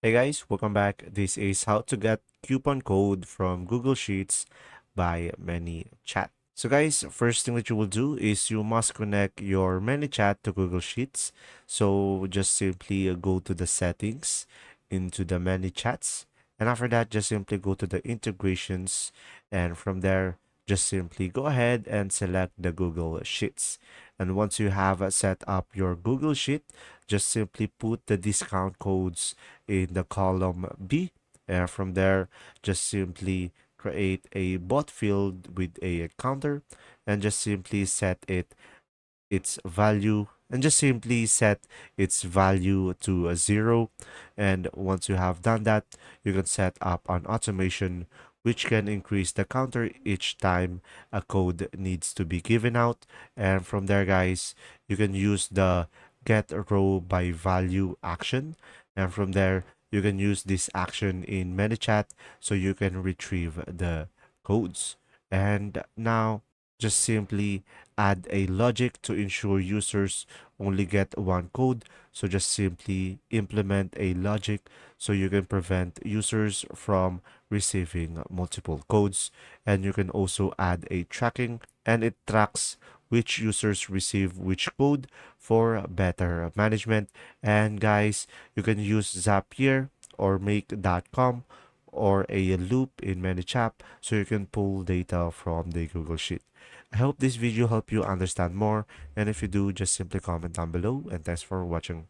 Hey guys, welcome back. This is how to get coupon code from Google Sheets by Manychat. So guys, first thing that you will do is you must connect your Manychat to Google Sheets. So just simply go to the settings into the Manychats, and after that just simply go to the integrations, and from there just simply go ahead and select the Google Sheets. And once you have set up your Google Sheet, just simply put the discount codes in the column B. And from there, just simply create a bot field with a counter and just simply set its value and just simply set its value to a 0. And once you have done that, you can set up an automation which can increase the counter each time a code needs to be given out. And from there, guys, you can use the get row by value action, and from there you can use this action in ManyChat so you can retrieve the codes. And now just simply add a logic to ensure users only get one code. So just simply implement a logic so you can prevent users from receiving multiple codes. And you can also add a tracking, and it tracks which users receive which code for better management. And guys, you can use Zapier or make.com or a loop in ManyChat so you can pull data from the Google Sheet. I hope this video helped you understand more, and if you do, just simply comment down below, and thanks for watching.